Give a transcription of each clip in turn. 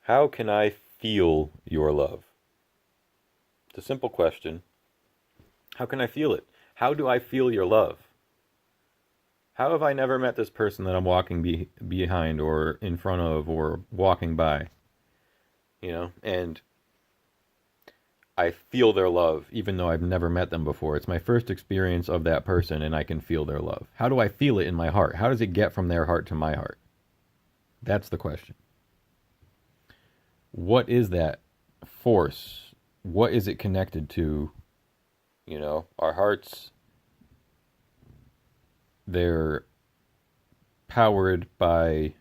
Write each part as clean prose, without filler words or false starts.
How can I feel your love? It's a simple question. How can I feel it? How do I feel your love? How have I never met this person that I'm walking behind or in front of or walking by? And I feel their love even though I've never met them before. It's my first experience of that person and I can feel their love. How do I feel it in my heart? How does it get from their heart to my heart? That's the question. What is that force? What is it connected to? Our hearts, they're powered by,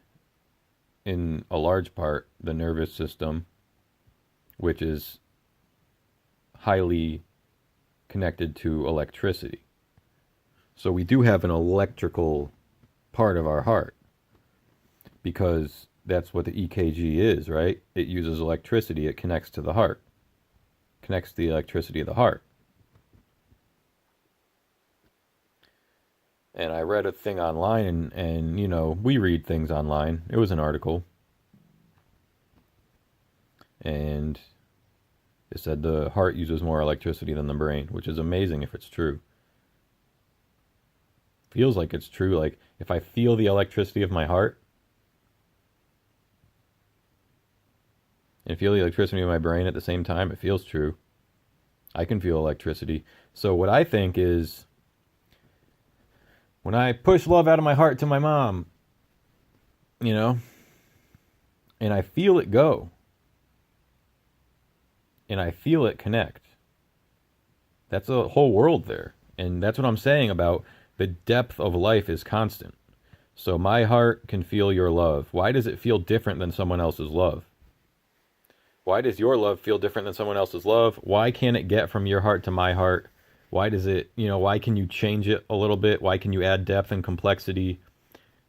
in a large part, the nervous system, which is highly connected to electricity. So we do have an electrical part of our heart because that's what the EKG is, right? It uses electricity, it connects to the heart, connects to the electricity of the heart. And I read a thing online, and we read things online. It was an article. And it said the heart uses more electricity than the brain, which is amazing if it's true. Feels like it's true. Like, if I feel the electricity of my heart and feel the electricity of my brain at the same time, it feels true. I can feel electricity. So what I think is, when I push love out of my heart to my mom, you know, and I feel it go, and I feel it connect, that's a whole world there. And that's what I'm saying about the depth of life is constant. So my heart can feel your love. Why does it feel different than someone else's love? Why does your love feel different than someone else's love? Why can't it get from your heart to my heart? Why does it, why can you change it a little bit? Why can you add depth and complexity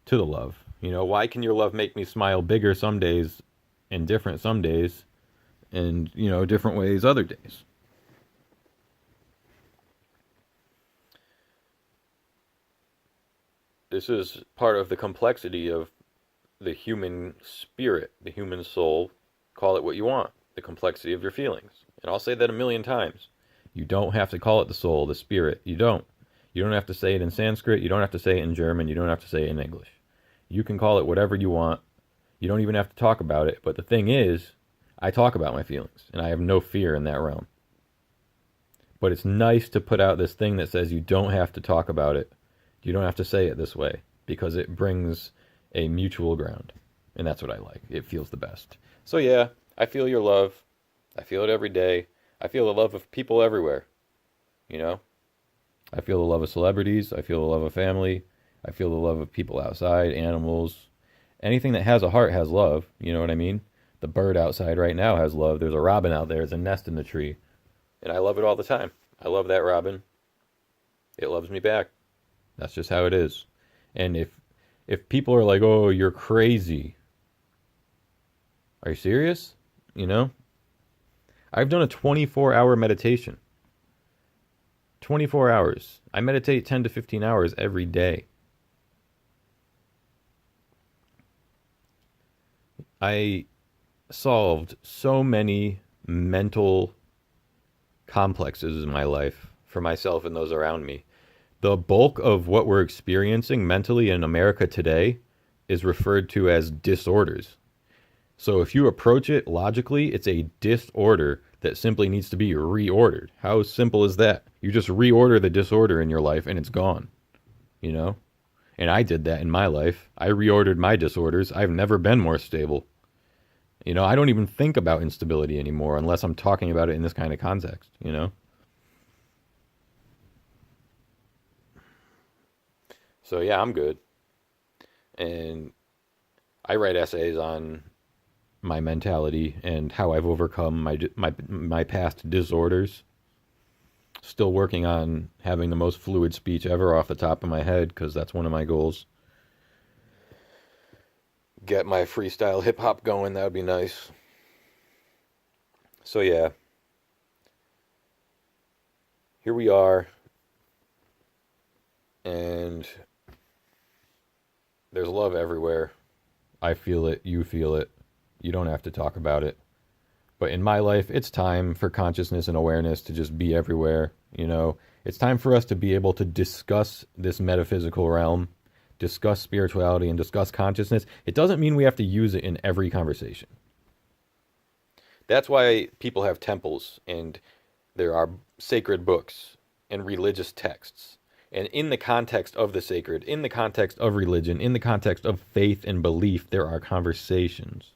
to the love? Why can your love make me smile bigger some days and different some days and, different ways other days? This is part of the complexity of the human spirit, the human soul. Call it what you want, the complexity of your feelings. And I'll say that a million times. You don't have to call it the soul, the spirit. You don't. You don't have to say it in Sanskrit. You don't have to say it in German. You don't have to say it in English. You can call it whatever you want. You don't even have to talk about it. But the thing is, I talk about my feelings, and I have no fear in that realm. But it's nice to put out this thing that says you don't have to talk about it. You don't have to say it this way, because it brings a mutual ground. And that's what I like. It feels the best. So yeah, I feel your love. I feel it every day. I feel the love of people everywhere. You know? I feel the love of celebrities. I feel the love of family. I feel the love of people outside, animals. Anything that has a heart has love. You know what I mean? The bird outside right now has love. There's a robin out there. There's a nest in the tree. And I love it all the time. I love that robin. It loves me back. That's just how it is. And if people are like, "Oh, you're crazy." Are you serious? You know? I've done a 24-hour meditation. 24 hours. I meditate 10 to 15 hours every day. I solved so many mental complexes in my life for myself and those around me. The bulk of what we're experiencing mentally in America today is referred to as disorders. So if you approach it logically, it's a disorder that simply needs to be reordered. How simple is that? You just reorder the disorder in your life and it's gone, you know? And I did that in my life. I reordered my disorders. I've never been more stable. I don't even think about instability anymore unless I'm talking about it in this kind of context. So yeah, I'm good. And I write essays on my mentality and how I've overcome my past disorders. Still working on having the most fluid speech ever off the top of my head because that's one of my goals. Get my freestyle hip hop going, that would be nice. So yeah, here we are, and there's love everywhere. I feel it, you feel it. You don't have to talk about it. But in my life, it's time for consciousness and awareness to just be everywhere. You know, it's time for us to be able to discuss this metaphysical realm, discuss spirituality, and discuss consciousness. It doesn't mean we have to use it in every conversation. That's why people have temples and there are sacred books and religious texts. And in the context of the sacred, in the context of religion, in the context of faith and belief, there are conversations.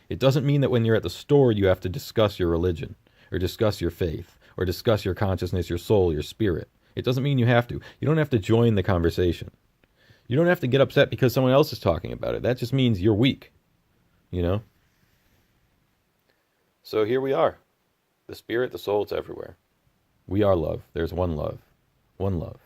It doesn't mean that when you're at the store, you have to discuss your religion, or discuss your faith, or discuss your consciousness, your soul, your spirit. It doesn't mean you have to. You don't have to join the conversation. You don't have to get upset because someone else is talking about it. That just means you're weak, you know? So here we are. The spirit, the soul, it's everywhere. We are love. There's one love. One love.